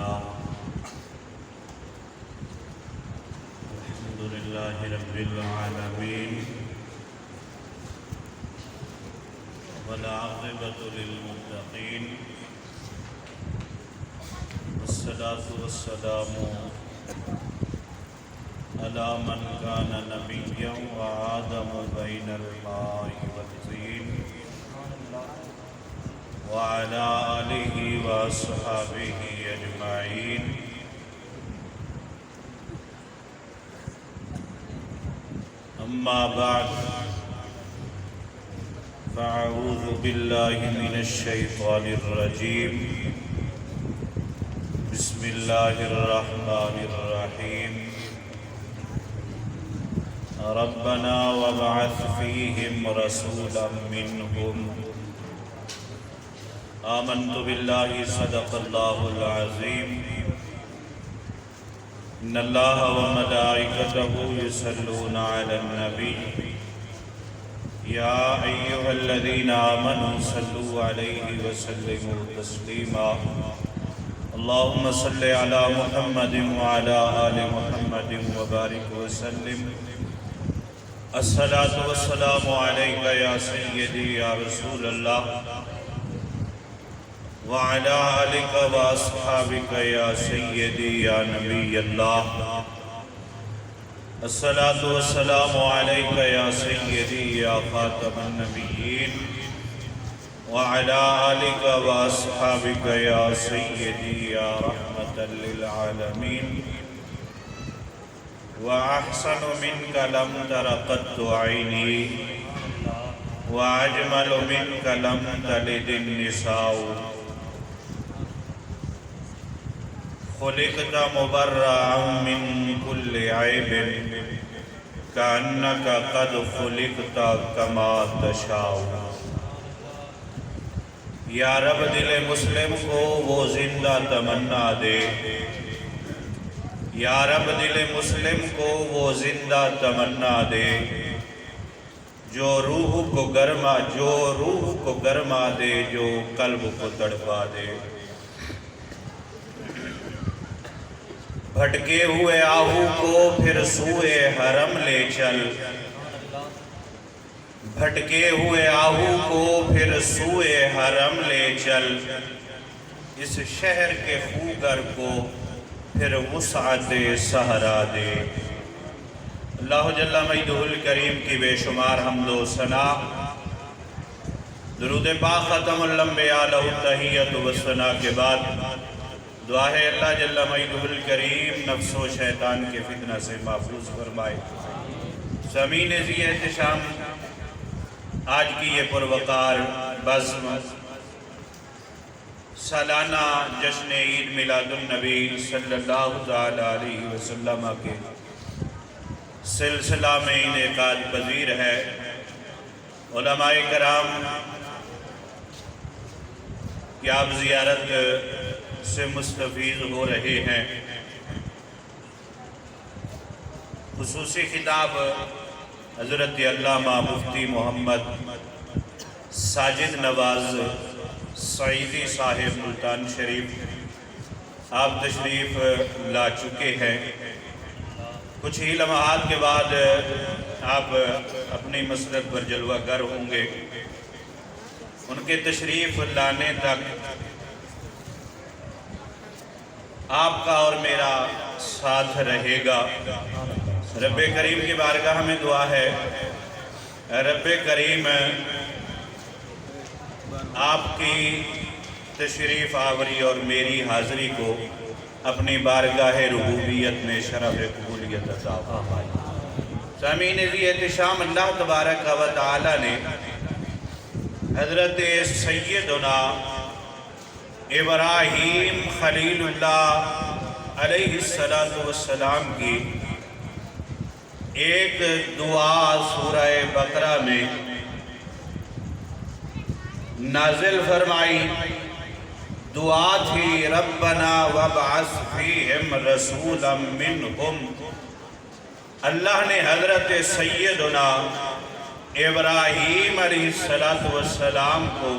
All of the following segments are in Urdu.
لله الحمد لله رب العالمين والعاقبة للمتقين والصلاة والسلام على من كان نبيا وآدم بين الماء والطين وعلى آله وأصحابه أجمعين أما بعد فأعوذ بالله من الشيطان الرجيم بسم الله الرحمن الرحيم ربنا وابعث فيهم رسولا منهم آمنت بالله صدق الله العظيم إن الله وملائكته يصلون على النبي يا أيها الذين آمنوا صلوا عليه وسلموا تسليما اللهم صل على محمد وعلى آل محمد وبارك وسلم الصلاة والسلام عليك يا سيدي يا رسول الله وعلى آلك وأصحابك يا سيدي يا نبي الله الصلاة والسلام عليك يا سيدي يا خاتم النبيين وعلى آلك وأصحابك يا سيدي يا رحمة للعالمين وأحسن منك لم تر قط عيني وأجمل منك لم تلد النساء خلقت مبرأ من كل عيب كأنك قد خلقت كما تشاء یا رب دل مسلم کو وہ زندہ تمنا دے یا رب دل مسلم کو وہ زندہ تمنا دے جو روح کو گرما دے جو قلب کو تڑپا دے بھٹکے ہوئے آہو کو پھر سوئے حرم لے چل بھٹکے ہوئے آہو کو پھر سوئے حرم لے چل اس شہر کے خوگر کو پھر وسعت صحرا دے اللہ جل مجدہ الکریم کی بے شمار حمد و ثنا درود پاک ختم الانبیاء لہ التحیۃ و ثنا کے بعد دعا ہے اللہ جل مجدہ الکریم نفس و شیطان کے فتنہ سے محفوظ فرمائے سامعین ذی احتشام آج کی یہ پروقار بزم سالانہ جشن عید میلاد النبی صلی اللہ علیہ وسلم کے سلسلہ میں انعقاد پذیر ہے علماء کرام کہ آپ زیارت سے مستفید ہو رہے ہیں خصوصی خطاب حضرت علامہ مفتی محمد ساجد نواز سعیدی صاحب ملتان شریف آپ تشریف لا چکے ہیں کچھ ہی لمحات کے بعد آپ اپنی مسرت پر جلوہ گر ہوں گے ان کے تشریف لانے تک آپ کا اور میرا ساتھ رہے گا رب کریم کی بارگاہ میں دعا ہے رب کریم آپ کی تشریف آوری اور میری حاضری کو اپنی بارگاہ ربوبیت میں شرف قبولیت عطا فرمائے سامعین ذی احتشام اللہ تبارک و تعالی نے حضرت سیدنا ابراہیم خلیل اللہ علیہ السلام کی ایک دعا سورہ بقرہ میں نازل فرمائی دعا تھی ربنا وابعث فیہم رسولا منہم اللہ نے حضرت سیدنا ابراہیم علیہ السلام کو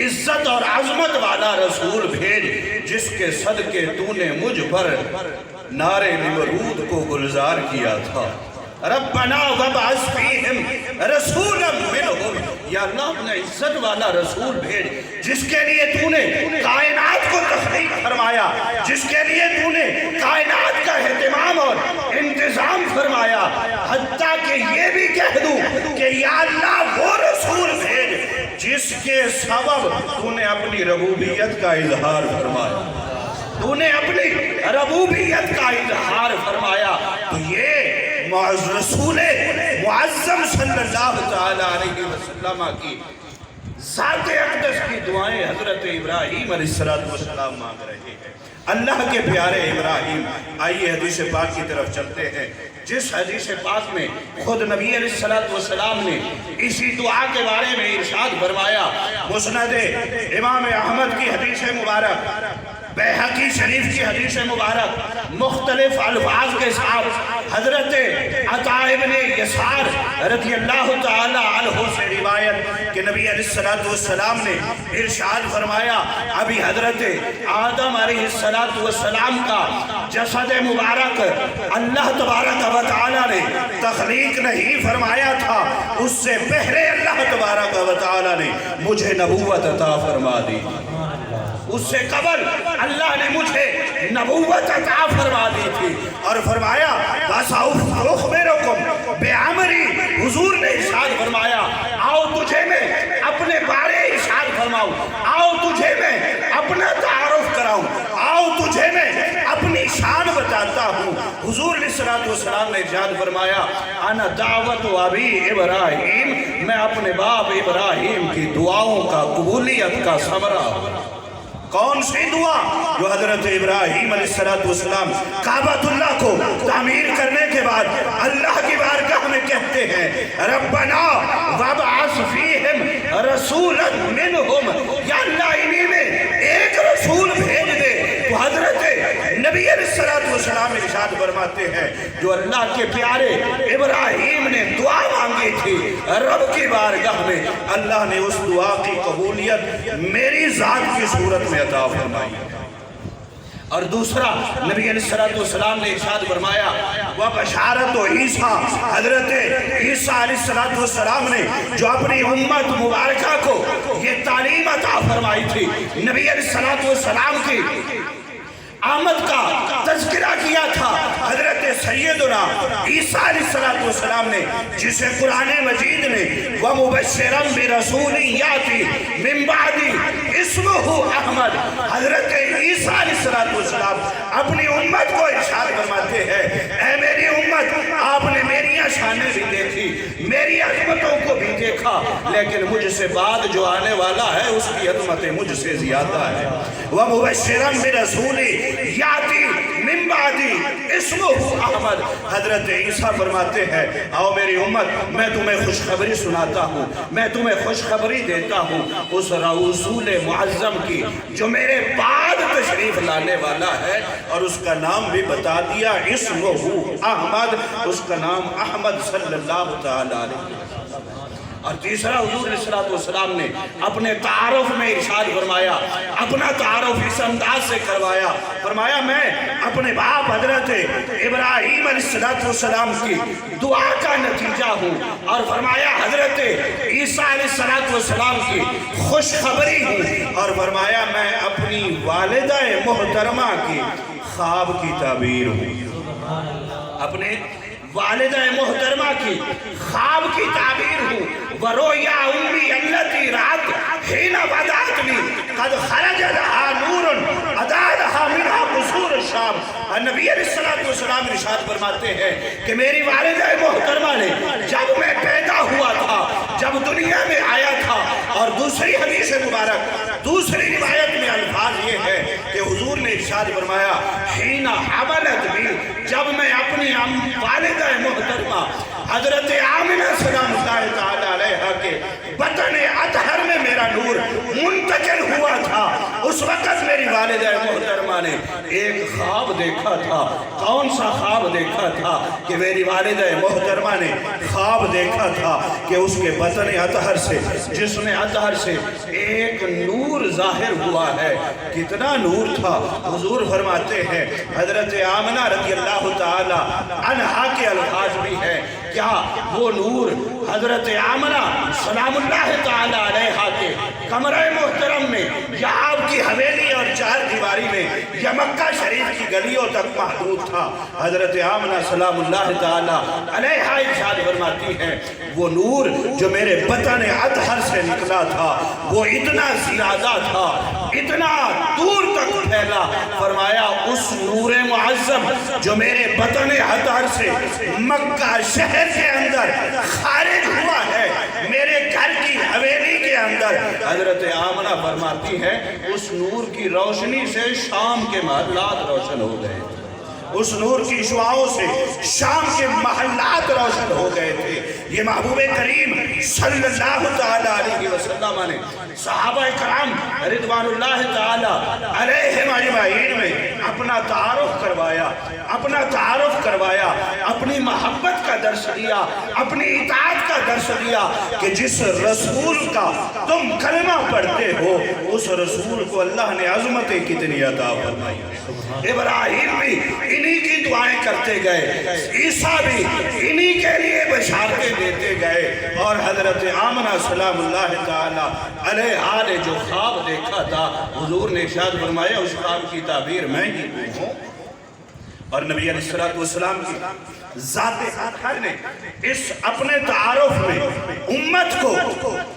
عزت اور عظمت والا رسول بھیج جس کے صدقے تو نے مجھ پر نار نمرود کو گلزار کیا تھا۔ ربنا وابعث فیہم رسولا منہم، یا اللہ اپنے عزت والا رسول بھیج جس کے لیے تو نے کائنات کو تخلیق فرمایا، جس کے لیے تو نے کائنات کا اہتمام اور انتظام فرمایا، حتیٰ کہ یہ بھی کہہ دوں کہ یا اللہ وہ رسول بھیج جس کے سبب تو نے اپنی ربوبیت کا اظہار فرمایا، تو نے اپنی ربوبیت کا اظہار فرمایا۔ تو یہ رسول معظم صلی اللہ تعالیٰ علیہ وسلم کی ذات اقدس کی دعائیں حضرت ابراہیم علیہ السلام مانگ رہے ہیں۔ اللہ کے پیارے ابراہیم، آئیے حدیث پاک کی طرف چلتے ہیں، جس حدیث پاک میں خود نبی علیہ السلام نے اسی دعا کے بارے میں ارشاد فرمایا۔ مسند امام احمد کی حدیث مبارک، بیہقی شریف کی حدیث مبارک مختلف الفاظ کے ساتھ حضرت عطا ابن یسار رضی اللہ تعالی عنہ سے روایت کہ نبی علیہ السلام نے ارشاد فرمایا، ابھی حضرت آدم علیہ السلام کا جسد مبارک اللہ تبارک و تعالی نے تخلیق نہیں فرمایا تھا، اس سے پہلے اللہ تبارک و تعالی نے مجھے نبوت عطا فرما دی، اس سے قبل اللہ نے مجھے نبوت عطا فرما دی تھی، اور فرمایا وَسَأُخْبِرُكُمْ بِعَمْرِي، حضور نے ارشاد فرمایا آؤ تجھے میں اپنے بارے ارشاد فرماؤں، آؤ تجھے میں اپنا تعارف کراؤں، آؤ تجھے میں اپنی شان بتاتا ہوں۔ حضور علیہ السلام نے ارشاد فرمایا انا دعوت ابی ابراہیم، میں اپنے باپ ابراہیم کی دعاؤں کا قبولیت کا ثمرہ۔ کون سی دعا؟ جو حضرت ابراہیم علیہ السلام کعبۃ اللہ کو تعمیر کرنے کے بعد اللہ کی بارگاہ میں کہتے ہیں ربنا وابعث فیہم رسولا منہم، یا اللہ انہی میں ایک رسول بھیج دے۔ تو حضرت نبی علیہ السلام ارشاد فرماتے ہیں جو اللہ کے پیارے ابراہیم نے دعا مانگی تھی رب کی بارگاہ میں، اللہ نے اس دعا کی قبولیت میری ذات کی صورت میں عطا فرمائی۔ اور دوسرا نبی علیہ السلام نے ارشاد فرمایا وَبَشَارَتُ عیسیٰ، حضرت عیسیٰ علیہ السلام نے جو اپنی امت مبارکہ کو یہ تعلیم عطا فرمائی تھی، نبی علیہ السلام کی آمد کا تذکرہ کیا تھا حضرت سیدنا عیسیٰ علیہ السلام نے، جسے قرآن مجید نے وَمُبَشِّرًا بِرَسُولٍ يَأْتِي مِن بَعْدِهِ اسمہ احمد، حضرت عیسیٰ علیہ السلام اپنی امت کو ارشاد فرماتے ہیں اے میری امت، آپ نے میری شانیں بھی دیکھی، میری عظمتوں کو بھی دیکھا، لیکن مجھ سے بعد جو آنے والا ہے اس کی عظمتیں مجھ سے زیادہ ہے۔ وَمُبَشِّرًا بِرَسُولٍ یاتی من بعدی اسمہ احمد، حضرت عیسیٰ فرماتے ہیں آؤ میری امت، میں تمہیں خوشخبری سناتا ہوں، میں تمہیں خوشخبری دیتا ہوں اس رسول معظم کی جو میرے بعد تشریف لانے والا ہے، اور اس کا نام بھی بتا دیا اسمہ احمد، اس کا نام احمد صلی اللہ تعالیٰ علیہ وسلم۔ اور تیسرا حضور علیہ السلام نے اپنے تعارف میں ارشاد فرمایا، اپنا تعارف اس انداز سے کروایا، فرمایا میں اپنے باپ حضرت ابراہیم علیہ السلام کی دعا کا نتیجہ ہوں، اور فرمایا حضرت عیسیٰ علیہ السلام کی خوشخبری ہوں، اور فرمایا میں اپنی والدہ محترمہ کی خواب کی تعبیر ہوں، اپنے والدہ محترمہ کی خواب کی تعبیر ہوں۔ وَرُؤْيَا أُمِّي الَّتِي رَأَتْ حِينَ وَضَعَتْنِي قَدْ خَرَجَ لَهَا نُورٌ أَضَاءَ لَهَا مِنْهَا قُصُورُ الشَّامِ۔ نبی علیہ السلام ارشاد فرماتے ہیں کہ میری والدہ محترمہ نے جب میں پیدا ہوا تھا، جب دنیا میں آیا تھا، اور دوسری حدیث مبارک دوسری روایت میں الفاظ یہ ہے کہ حضور نے ارشاد فرمایا حین حملت بھی، جب میں اپنی والدہ محترمہ حضرت آمنہ سلام اللہ تعالیٰ علیہ کے بطن اطہر میں میرا نور منتقل ہوا تھا، اس وقت میری والدہ محترمہ نے ایک خواب دیکھا تھا۔ کون سا خواب دیکھا تھا؟ کہ میری والدہ محترمہ نے خواب دیکھا تھا کہ اس کے بطن اطہر سے، جسم اطہر سے ایک نور ظاہر ہوا ہے۔ کتنا نور تھا؟ حضور فرماتے ہیں، حضرت آمنہ رضی اللہ تعالی عنہا کے الفاظ بھی ہیں، کیا وہ نور حضرت آمنہ سلام اللہ تعالی علیہا کے کمرہ محترم میں، یا آپ کی حویلی اور چار دیواری میں، یا مکہ شریف کی گلیوں تک محدود تھا؟ حضرت آمنہ سلام اللہ تعالی علیہا ارشاد فرماتی ہیں، وہ نور جو میرے بطن اطہر سے نکلا تھا وہ اتنا زیادہ تھا، اتنا دور تک پھیلا۔ فرمایا اس نور معظم جو میرے بطن اطہر سے مکہ شہر کے اندر خارج ہوا ہے، میرے گھر کی حویلی کے اندر، حضرت آمنہ فرماتی ہے اس نور کی روشنی سے شام کے محلات روشن ہو گئے، اس نور کی شعاؤں سے شام کے محلات روشن ہو گئے تھے۔ یہ محبوب کریم صلی اللہ تعالی علیہ وسلم نے صحابہ کرام رضوان اللہ تعالی علیہم اجمعین میں اپنا تعارف کروایا، اپنی محبت کا درس دیا، اپنی اطاعت کا درس دیا کہ جس رسول کا تم کلمہ پڑھتے ہو اس رسول کو اللہ نے عظمت کتنی عطا فرمائی۔ ابراہیم بھی انہی کی دعائیں کرتے گئے، عیسیٰ بھی انہی کے لیے بشارتیں دیتے گئے، اور حضرت آمنہ سلام اللہ تعالی علیہا نے جو خواب دیکھا تھا، حضور نے ارشاد فرمایا اس خواب کی تعبیر میں ہی ہوں۔ اور نبی علیہ السلام کی ذات اطہر نے اس اپنے تعارف میں امت کو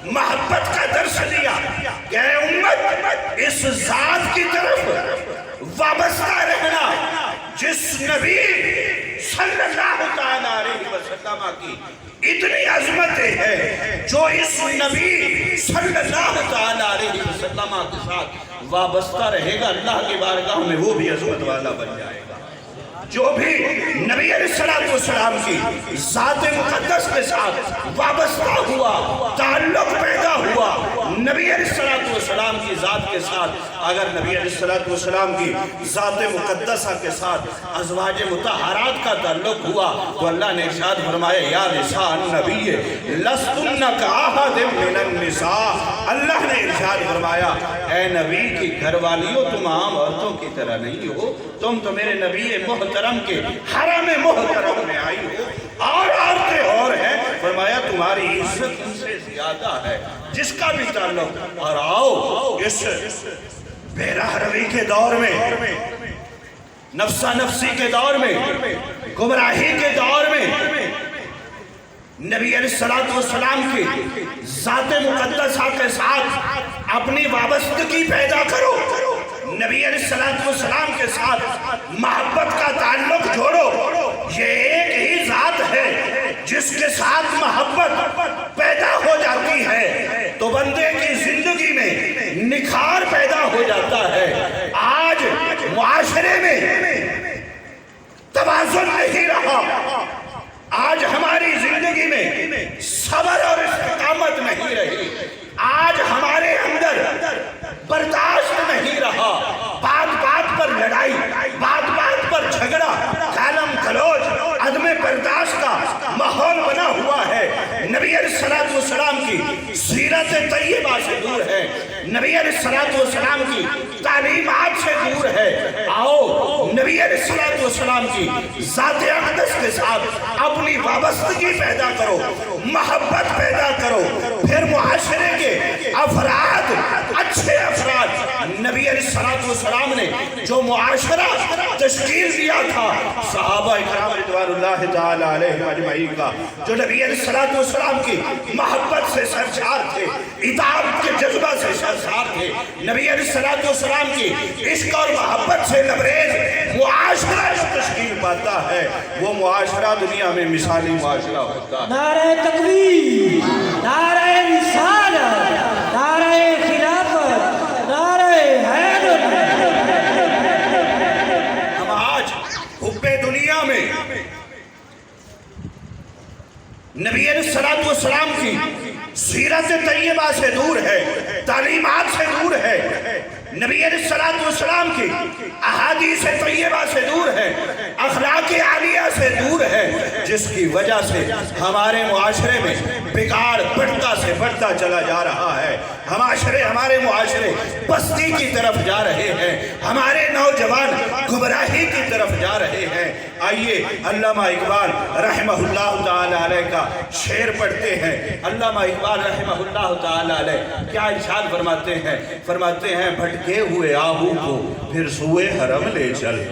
محبت کا درس دیا کہ اے امت، اس ذات کی طرف وابستہ رہنا جس نبی صلی اللہ تعالیٰ علیہ وسلم کی اتنی عظمتیں ہیں، جو اس نبی صلی اللہ تعالیٰ علیہ وسلم کے ساتھ وابستہ رہے گا اللہ کی بارگاہ میں وہ بھی عظمت والا بن جائے گا۔ جو بھی نبی علیہ السلام کی ذات مقدس کے ساتھ وابستہ ہوا، تعلق پیدا ہوا، نبی علیہ السلام کی ذات کے ساتھ، اگر نبی علیہ السلام کی ذات مقدسہ کے ساتھ ازواج مطہرات کا تعلق ہوا تو اللہ نے ارشاد فرمایا یا نساء النبی لستن کاحد من النساء، اللہ نے ارشاد فرمایا اے نبی کی گھر والیوں تم عام عورتوں کی طرح نہیں ہو، تم تو میرے نبی محترم کے حرم محترم میں آئی ہو، اور عورتیں اور ہیں، فرمایا تمہاری عزت ان سے زیادہ ہے جس کا بھی تعلق۔ اور آؤ اس بے راہ روی کے دور میں، نفسا نفسی کے دور میں، گمراہی کے دور میں، نبی علیہ السلام کی ذات مقدسہ کے ساتھ اپنی وابستگی پیدا کرو، نبی علیہ السلام کے ساتھ محبت کا تعلق جوڑو۔ یہ ایک ہی ذات ہے جس کے ساتھ محبت پیدا ہو جاتی ہے تو بندے کی زندگی میں نکھار پیدا ہو جاتا ہے۔ آج معاشرے میں توازن نہیں رہا، آج ہماری زندگی میں صبر اور استقامت نہیں رہی، آج ہمارے اندر برداشت نہیں رہا، بات بات پر لڑائی، بات بات پر جھگڑا، کالم کلوج، عدم برداشت کا ماحول بنا ہوا ہے۔ نبی علیہ السلام کی سیرت طیبہ سے دور ہے، نبی علیہ السلام کی تعلیمات سے دور ہے۔ آؤ نبی علیہ السلام کی ذات اقدس کے ساتھ اپنی وابستگی پیدا کرو، محبت پیدا کرو، پھر معاشرے کے افراد، اچھے افراد، نبی علیہ السلام نے جو معاشرہ تشکیل دیا تھا صحابہ کرام رضوان اللہ تعالی علیہ اجمعین کا، جو نبی علیہ السلام کی محبت سے سرشار تھے، اطاعت کے جذبہ سے سرشار تھے، نبی علیہ السلام کی عشق اور محبت سے لبریز معاشرہ تشکیل پاتا ہے، وہ معاشرہ دنیا میں مثالی معاشرہ ہوتا ہے۔ نعرہ تکبیر، نعرہ رسالت، نعرہ خلافت، نعرہ حیدر۔ ہم آج حب دنیا میں نبی علیہ السلام کی سیرت طیبہ سے دور ہے، تعلیمات سے دور ہے، نبی علیہ السلام کی احادیث طیبہ سے دور ہے، اخلاق عالیہ سے دور ہے، جس کی وجہ سے ہمارے معاشرے میں بگاڑ بڑھتا سے بڑھتا چلا جا رہا ہے، ہمارے معاشرے پستی کی طرف جا رہے ہیں، ہمارے نوجوان گمراہی کی طرف جا رہے ہیں۔ آئیے علامہ اقبال رحمہ اللہ تعالیٰ علیہ کا شعر پڑھتے ہیں۔ علامہ اقبال رحمہ اللہ تعالیٰ علیہ کیا ارشاد فرماتے ہیں بھٹکے ہوئے آہو کو پھر سوئے حرم لے چل۔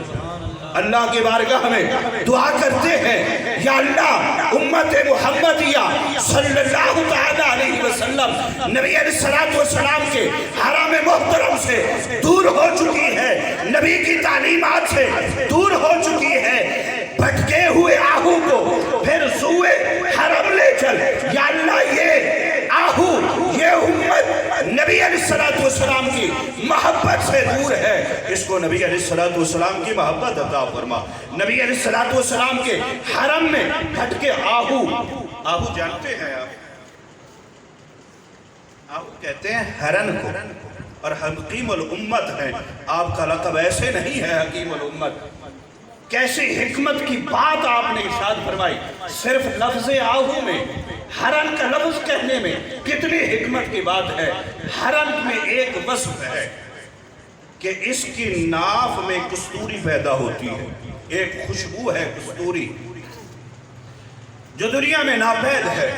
اللہ کی بارگاہ میں دعا کرتے ہیں، یا اللہ امت محمدیہ صلی اللہ تعالیٰ علیہ وسلم نبی علیہ السلام کے حرم محترم سے دور ہو چکی ہے، نبی کی تعلیمات سے دور ہو چکی ہے، بھٹکے ہوئے آہو کو پھر سوئے حرم لے چل۔ یا اللہ یہ آہو، یہ امت نبی علیہ السلام کی محبت سے دور ہے، اس کو نبی علیہ السلام کی محبت عطا فرما۔ نبی علیہ السلام کے حرم میں بھٹکے آہو جانتے ہیں آپ؟ آہو کہتے ہیں ہرن کو، اور حکیم الامت ہیں۔ آپ کا لقب ایسے نہیں ہے حکیم الامت، کیسی حکمت کی بات آپ نے ارشاد فرمائی۔ صرف لفظ آہو میں، ہرن کا لفظ کہنے میں کتنی حکمت کی بات ہے۔ ہرن میں ایک وصف ہے کہ اس کی ناف میں کستوری پیدا ہوتی ہے، ایک خوشبو ہے کستوری جو دنیا میں ناپید ہے،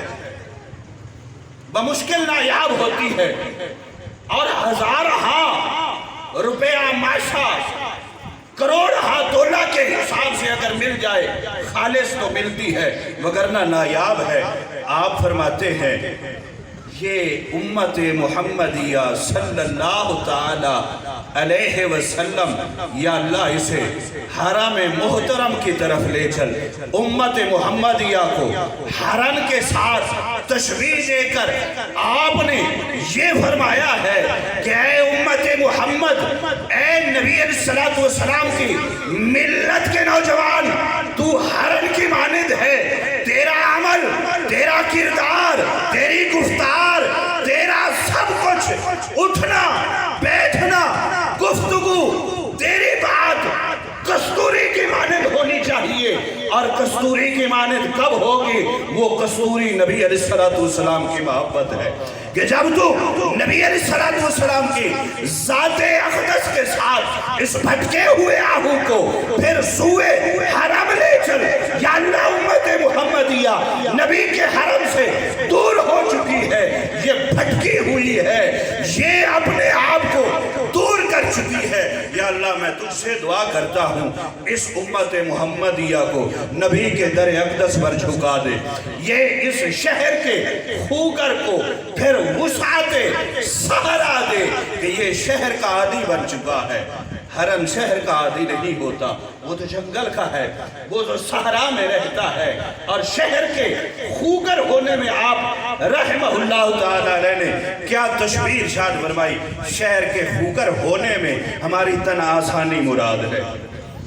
بمشکل نایاب ہوتی ہے، اور ہزارہا روپیہ ماشا کروڑہا دولہ کے حساب سے اگر مل جائے خالص تو ملتی ہے، وگرنہ نایاب ہے۔ آپ فرماتے ہیں یہ امت محمدیہ صلی اللہ تعالی علیہ وسلم، یا اللہ اسے حرم محترم کی طرف لے چل۔ امت محمدیہ کو حرم کے ساتھ تشبیہ دے کر آپ نے یہ فرمایا ہے کہ اے امت محمد، اے نبی علیہ السلام کی ملت کے نوجوان، تو حرم کی مانند ہے، تیرا عمل، تیرا کردار، تیری گفتار، تیرا سب کچھ، اٹھنا بیٹھنا گفتگو، تیری بات کستوری کی مانند ہونی چاہیے۔ اور کستوری کی مانند کب ہوگی؟ وہ کستوری نبی علیہ السلام کی محبت ہے کہ جب تو نبی علیہ السلام کی ذات اقدس کے ساتھ اس بھٹکے ہوئے آہو کو پھر سوئے حرم لے چل۔ یا اللہ امت محمدیہ نبی کے حرم سے دور ہو چکی ہے، یہ بھٹکی ہوئی ہے، یہ اپنے آپ کو دور کر چکی ہے۔ یا اللہ میں تجھ سے دعا کرتا ہوں اس امت محمدیہ کو نبی کے در اقدس پر جھکا دے، یہ اس شہر کے خوگر کو پھر وسعت سہرا دے کہ یہ شہر کا عادی بن چکا ہے۔ ہرن شہر کا عادی نہیں ہوتا، وہ تو جنگل کا ہے، وہ تو صحرا میں رہتا ہے، اور شہر کے خوگر ہونے میں آپ رحمہ اللہ تعالیٰ نے کیا تشبیہ ارشاد فرمائی۔ شہر کے خوگر ہونے میں ہماری تن آسانی مراد ہے،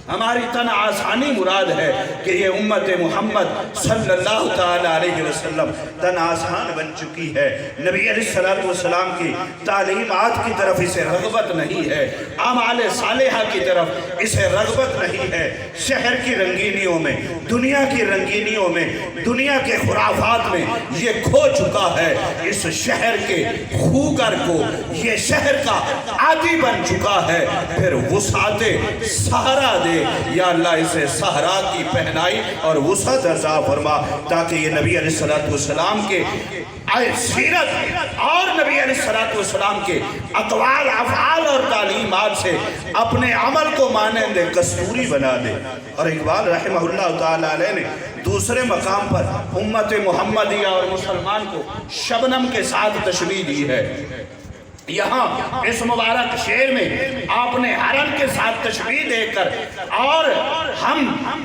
ہماری تن آسانی مراد ہے کہ یہ امت محمد صلی اللہ تعالیٰ علیہ وسلم تن آسان بن چکی ہے۔ نبی علیہ السلام کی تعلیمات کی طرف اسے رغبت نہیں ہے، اعمال صالحہ کی طرف اسے رغبت نہیں ہے۔ شہر کی رنگینیوں میں، دنیا کی رنگینیوں میں، دنیا کے خرافات میں یہ کھو چکا ہے۔ اس شہر کے خوگر کو یہ شہر کا عادی بن چکا ہے، پھر وسعت سہرا دے۔ یا اللہ اسے صحرا کی پہنائی اور وسعت عطا فرما، تاکہ یہ نبی علیہ السلام کے سیرت اور نبی علیہ السلام کے اقوال افعال اور تعلیمات سے اپنے عمل کو مانند کستوری بنا دے۔ اور اقبال رحمہ اللہ تعالیٰ علیہ نے دوسرے مقام پر امت محمدیہ اور مسلمان کو شبنم کے ساتھ تشبیہ دی ہے۔ یہاں اس مبارک شعر میں آپ نے حرم کے ساتھ تشبیہ دے کر اور ہم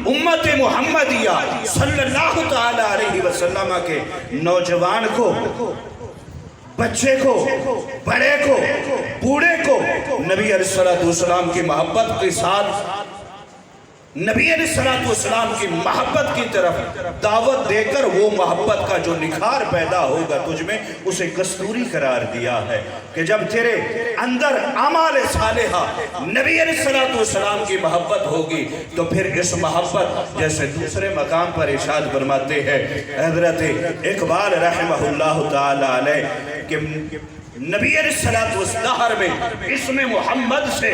امت محمدیہ صلی اللہ تعالیٰ علیہ وسلم کے نوجوان کو، بچے کو، بڑے کو، بوڑھے کو نبی علیہ السلام کی محبت کے ساتھ نبی علیہ السلام کی محبت کی طرف دعوت دے کر وہ محبت کا جو نکھار پیدا ہوگا تجھ میں، اسے کستوری قرار دیا ہے کہ جب تیرے اندر اعمال صالحہ نبی علیہ السلام کی محبت ہوگی تو پھر اس محبت، جیسے دوسرے مقام پر ارشاد فرماتے ہیں حضرت اقبال رحمہ اللہ تعالی علیہ کہ نبی علیہ السلام میں اسم محمد سے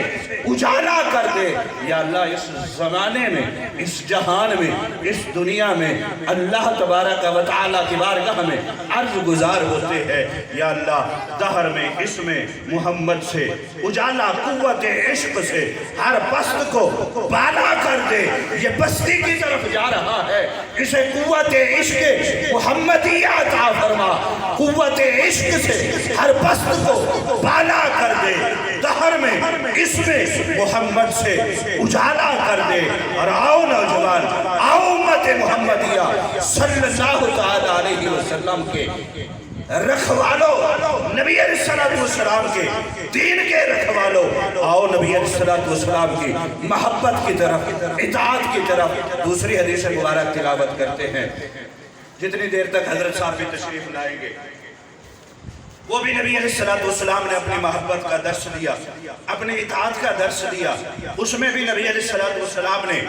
اجالا کر دے یا اللہ اس زمانے میں، اس جہان میں، اس دنیا میں اللہ تبارک و تعالیٰ کی بارگاہ میں عرض گزار ہوتے ہیں یا اللہ دہر میں اسم محمد سے اجالا، قوت عشق سے ہر پست کو بالا کر دے۔ یہ پستی کی طرف جا رہا ہے، اسے قوت عشق محمدی عطا فرما، قوت عشق سے ہر پست کو بالا کر دے، دہر میں اسم محمد سے اجالا کر دے۔ اور آؤ نوجوان، آؤ امت محمدیہ صلی اللہ تعالیٰ علیہ وسلم کے رکھوالو، نبی علیہ السلام کے دین کے رکھوالو، آؤ نبی علیہ السلام کی محبت کی طرف، اطاعت کی طرف دوسری حدیث مبارک تلاوت کرتے ہیں۔ جتنی دیر تک حضرت صاحب بھی تشریف لائیں گے، وہ بھی نبی علیہ السلام نے اپنی محبت کا درس دیا، اپنی اطاعت کا درس دیا۔ اس میں بھی نبی علیہ السلام نے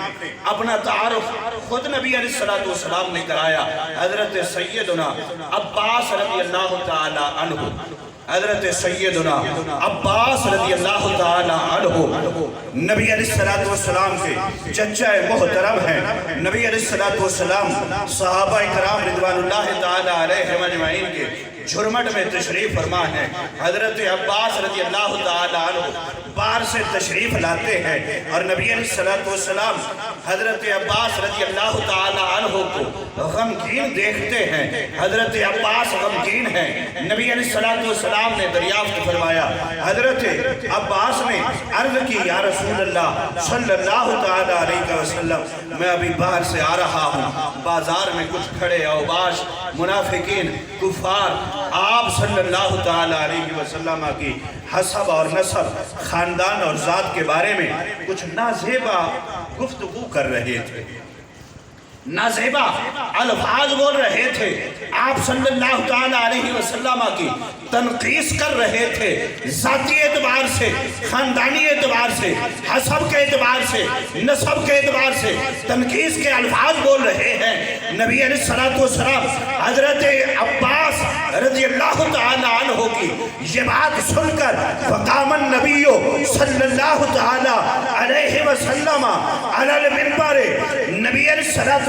اپنا تعارف خود نبی علیہ السلام نے کرایا۔ حضرت سیدنا عباس رضی اللہ تعالی عنہ، حضرت سیدنا عباس رضی اللہ تعالی عنہ نبی علیہ السلام کے چچا محترم ہیں۔ نبی علیہ السلام صحابہ کرام رضوان اللہ تعالی علیہم اجمعین کے جھرمٹ میں تشریف فرما ہے۔ حضرت عباس رضی اللہ تعالی عنہ بار سے تشریف لاتے ہیں اور نبی علیہ السلام حضرت عباس رضی اللہ تعالی عنہ کو غمگین دیکھتے ہیں۔ حضرت عباس غمگین ہیں۔ نبی علیہ السلام نے دریافت فرمایا، حضرت عباس نے عرض کی یا رسول اللہ صلی اللہ تعالی علیہ وسلم، میں ابھی باہر سے آ رہا ہوں، بازار میں کچھ کھڑے اوباش منافقین کفار آپ صلی اللہ تعالی علیہ وسلم کی حسب اور نسب، خاندان اور ذات کے بارے میں کچھ نازیبا گفتگو کر رہے تھے، نازیبا الفاظ بول رہے تھے، آپ صلی اللہ تعالی علیہ وسلم کی تنقیص کر رہے تھے، ذاتی اعتبار سے، خاندانی اعتبار سے، حسب کے اعتبار سے، نسب کے اعتبار سے تنقیص کے الفاظ بول رہے ہیں۔ نبی علیہ السلام حضرت عباس رضی اللہ تعالی عنہ کی یہ بات سن کر فقام النبی صلی اللہ تعالی علیہ وسلم علی المنبر، نبی علیہ السلام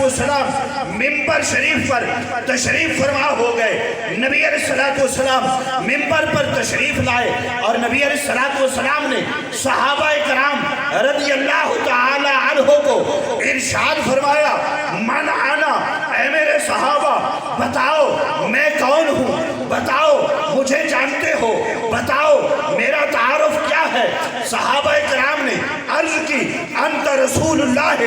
منبر شریف پر تشریف فرما ہو گئے۔ نبی علیہ السلام منبر پر تشریف لائے اور نبی علیہ السلام نے صحابہ کرام رضی اللہ تعالی عنہ کو ارشاد فرمایا، من انا، اے میرے صحابہ بتاؤ میں کون ہوں، بتاؤ مجھے جانتے ہو، بتاؤ میرا تعارف کیا ہے۔ صحابہ کرام نے عرض کی، انت رسول اللہ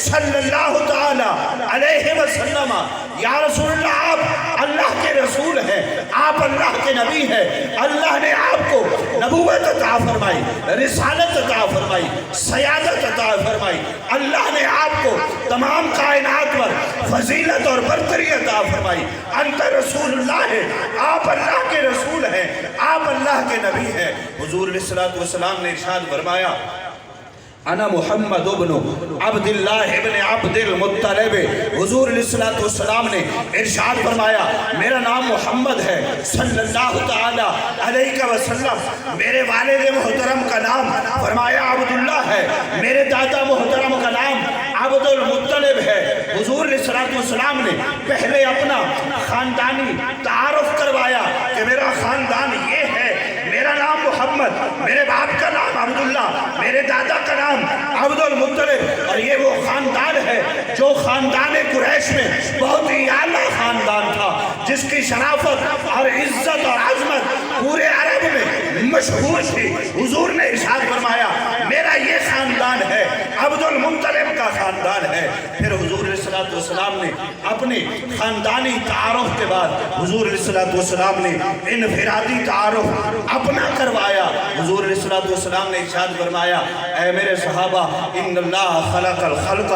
صلی اللہ تعالی علیہ وسلم، یا رسول اللہ آپ اللہ کے رسول ہیں، آپ اللہ کے نبی ہیں، اللہ نے آپ کو نبوت عطا فرمائی، رسالت عطا فرمائی، سیادت عطا فرمائی، اللہ نے آپ کو تمام کائنات پر فضیلت اور برتری عطا فرمائی۔ انت رسول اللہ ہے، آپ اللہ کے رسول ہیں، آپ اللہ کے نبی ہیں۔ حضور علیہ السلام نے ارشاد فرمایا، انا محمد ابن عبداللہ ابن عبد المطلب۔ حضور علیہ السلام نے ارشاد فرمایا، میرا نام محمد ہے صلی اللہ تعالی علیہ وسلم، میرے والد محترم کا نام فرمایا عبداللہ ہے، میرے دادا محترم کا نام عبد المطلب ہے۔ حضور علیہ السلام نے پہلے اپنا خاندانی تعارف کروایا کہ میرا خاندان یہ ہے، میرا نام محمد، میرے باپ کا نام عبداللہ، میرے دادا کا نام عبد المطلب، اور یہ وہ خاندان ہے جو خاندان قریش میں بہت ہی اعلیٰ خاندان تھا، جس کی شرافت اور عزت اور عظمت پورے عرب میں مشہور تھی۔ حضور نے ارشاد فرمایا، میرا یہ خاندان ہے عبد المطلب کا خاندان ہے۔ پھر حضور علیہ السلام نے اپنے خاندانی تعارف کے بعد حضور علیہ السلام نے انفرادی تعارف اپنا کروایا۔ حضور علیہ السلام نے ارشاد فرمایا اے میرے صحابہ ان اللہ خلق الخلق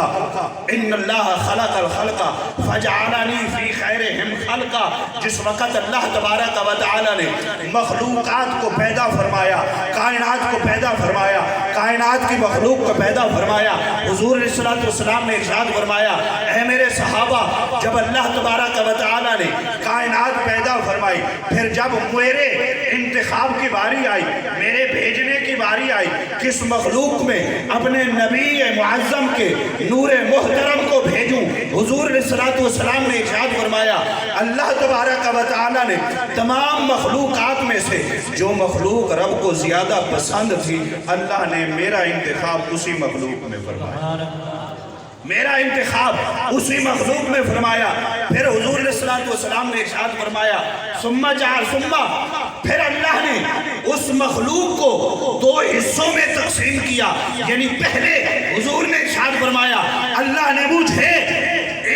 فجعلنی فی خیرہم خلقا۔ جس وقت اللہ تبارک و تعالی نے مخلوقات کو پیدا فرمایا، کائنات کو پیدا فرمایا، کائنات کی مخلوق کو پیدا فرمایا، حضور علیہ السلام نے ارشاد فرمایا اے میرے صحابہ جب اللہ تبارک و تعالی نے کائنات پیدا فرمائی، پھر جب میرے انتخاب کی باری آئی، میرے بھیجنے کی باری آئی، کس مخلوق میں اپنے نبی معظم کے نور محترم کو بھیجوں، حضور علیہ السلام نے ارشاد فرمایا اللہ تبارک و تعالی نے تمام مخلوقات میں سے جو مخلوق رب کو زیادہ پسند تھی، اللہ نے میرا انتخاب اسی مخلوق میں فرمایا، میرا انتخاب اسی مخلوق میں فرمایا۔ پھر حضور علیہ السلام نے ارشاد فرمایا ثم پھر اللہ نے اس مخلوق کو دو حصوں میں تقسیم کیا، یعنی پہلے حضور نے ارشاد فرمایا اللہ نے مجھے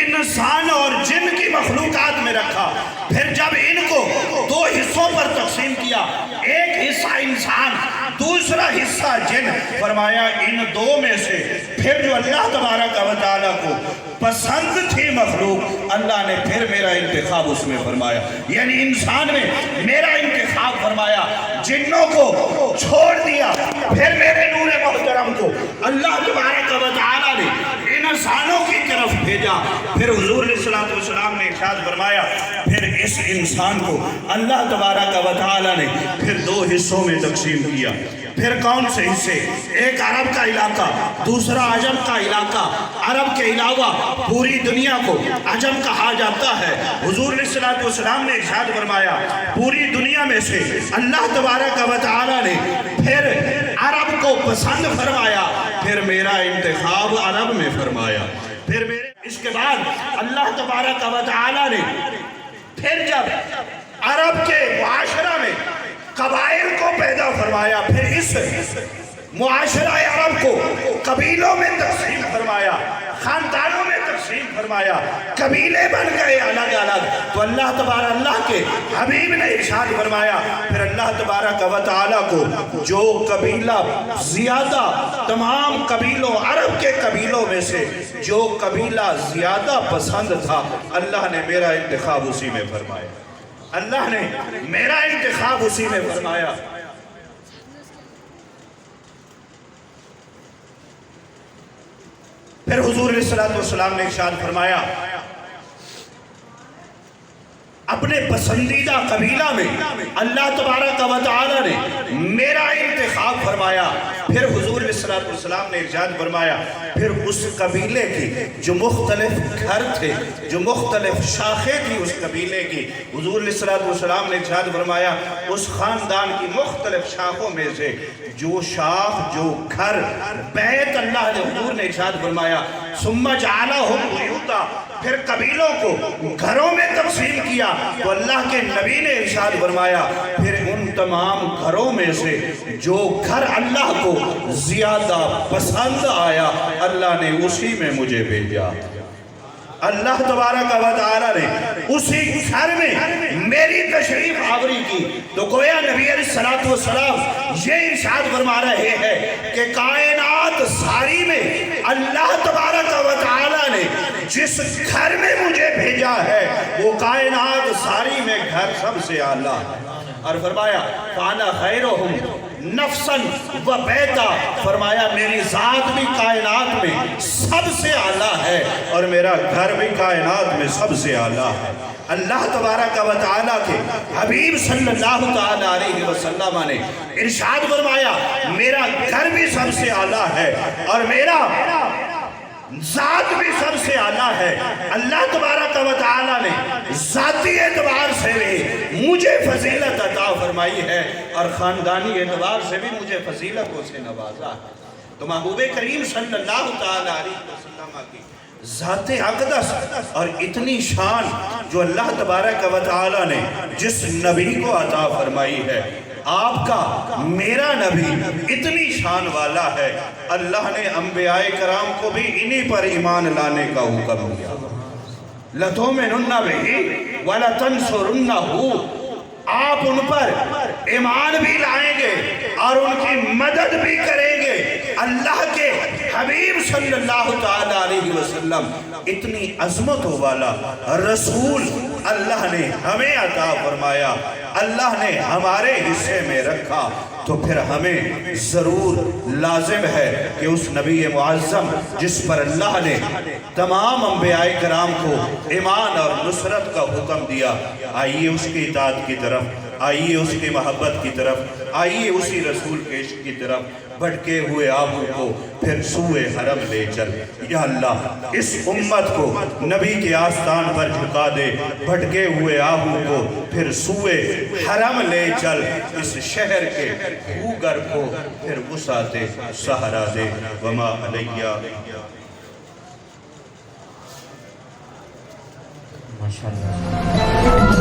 انسان اور جن کی مخلوقات میں رکھا، پھر جب ان کو دو حصوں پر تقسیم کیا، ایک حصہ انسان دوسرا حصہ جن، فرمایا ان دو میں سے پھر جو اللہ تبارک و تعالیٰ کو پسند تھی مخلوق، اللہ نے پھر میرا انتخاب اس میں فرمایا، یعنی انسان میں میرا انتخاب فرمایا، جنوں کو چھوڑ دیا، پھر میرے نور محترم کو اللہ تبارک و تعالیٰ نے انسانوں کی طرف بھیجا۔ پھر حضور علیہ السلام نے ارشاد فرمایا پھر اس انسان کو اللہ تبارک و تعالیٰ نے پھر دو حصوں میں تقسیم کیا۔ پھر کون سے حصے؟ ایک عرب کا علاقہ، دوسرا عجم کا علاقہ۔ عرب کے علاوہ پوری دنیا کو عجم کہا جاتا ہے۔ حضور علیہ السلام نے ارشاد فرمایا پوری دنیا میں سے اللہ تبارک و تعالیٰ نے پھر عرب کو پسند فرمایا، پھر میرا انتخاب عرب میں فرمایا۔ پھر اس کے بعد اللہ تبارک و تعالیٰ نے پھر جب عرب کے معاشرہ میں قبائل کو پیدا فرمایا، پھر اس معاشرہ عرب کو قبیلوں میں تقسیم فرمایا، خاندانوں میں تقسیم فرمایا، قبیلے بن گئے الگ الگ۔ تو اللہ کے حبیب نے ارشاد فرمایا پھر اللہ تبارک و تعالیٰ کو جو قبیلہ زیادہ تمام قبیلوں عرب کے قبیلوں میں سے جو قبیلہ زیادہ پسند تھا، اللہ نے میرا انتخاب اسی میں فرمایا، اللہ نے میرا انتخاب اسی میں فرمایا۔ پھر حضور علیہ السلام نے ارشاد فرمایا اپنے پسندیدہ قبیلہ میں اللہ تبارک و تعالیٰ نے میرا انتخاب فرمایا۔ پھر حضور علیہ السلام نے ارشاد فرمایا پھر اس قبیلے کی جو مختلف گھر تھے، جو مختلف شاخیں تھی اس قبیلے کی، حضور علیہ السلام نے ارشاد فرمایا اس خاندان کی مختلف شاخوں میں سے جو شاخ جو گھر بیت اللہ نے حضور نے ارشاد فرمایا ثم جعلہم بیوتا، پھر قبیلوں کو گھروں میں تقسیم کیا۔ تو اللہ کے نبی نے ارشاد فرمایا پھر ان تمام گھروں میں سے جو گھر اللہ کو زیادہ پسند آیا، اللہ نے اسی میں مجھے بھیجا۔ اللہ تبارک و تعالیٰ نے اسی گھر میں میری تشریف آوری کی۔ تو گویا نبی علیہ السلام یہ ارشاد فرما رہے ہیں کہ کائنات ساری میں اللہ تبارک و تعالیٰ نے جس گھر میں مجھے بھیجا ہے وہ کائنات ساری میں گھر سب سے اعلیٰ ہے۔ اور فرمایا فانا خیرہم نفساً و بیتا، فرمایا میری ذات بھی کائنات میں سب سے اعلیٰ ہے اور میرا گھر بھی کائنات میں سب سے اعلیٰ ہے۔ اللہ تبارک و تعالیٰ کے حبیب صلی اللہ تعالیٰ علیہ وسلم نے ارشاد فرمایا میرا گھر بھی سب سے اعلیٰ ہے اور میرا ذات بھی سب سے اعلیٰ ہے۔ اللہ تبارک و تعالیٰ نے ذاتی اعتبار سے بھی مجھے فضیلت عطا فرمائی ہے اور خاندانی اعتبار سے بھی مجھے فضیلتوں سے نوازا ہے۔ تو محبوب کریم صلی اللہ تعالیٰ علیہ وسلم کی ذات اقدس اور اتنی شان جو اللہ تبارک و تعالیٰ نے جس نبی کو عطا فرمائی ہے، آپ کا میرا نبی اتنی شان والا ہے، اللہ نے انبیاء کرام کو بھی انہی پر ایمان لانے کا حکم دیا۔ لَتُؤْمِنُنَّ بِهِ وَلَتَنْصُرُنَّهُ، آپ ان پر ایمان بھی لائیں گے اور ان کی مدد بھی کریں گے۔ اللہ کے حبیب صلی اللہ تعالیٰ علیہ وسلم اتنی عظمتوں والا رسول اللہ نے ہمیں عطا فرمایا، اللہ نے ہمارے حصے میں رکھا، تو پھر ہمیں ضرور لازم ہے کہ اس نبی معظم جس پر اللہ نے تمام انبیاء کرام کو ایمان اور نصرت کا حکم دیا، آئیے اس کی اطاعت کی طرف، آئیے اس کی محبت کی طرف، آئیے اسی رسول کے عشق کی طرف۔ بھٹکے ہوئے آہو کو پھر سوئے حرم لے چل، یا اللہ اس امت کو نبی کے آستان پر جھکا دے، بھٹکے ہوئے آہو کو پھر سوئے حرم لے چل، اس شہر کے بھوگر کو پھر وسعت سہرا دے۔ وما علیہ ماشاءاللہ۔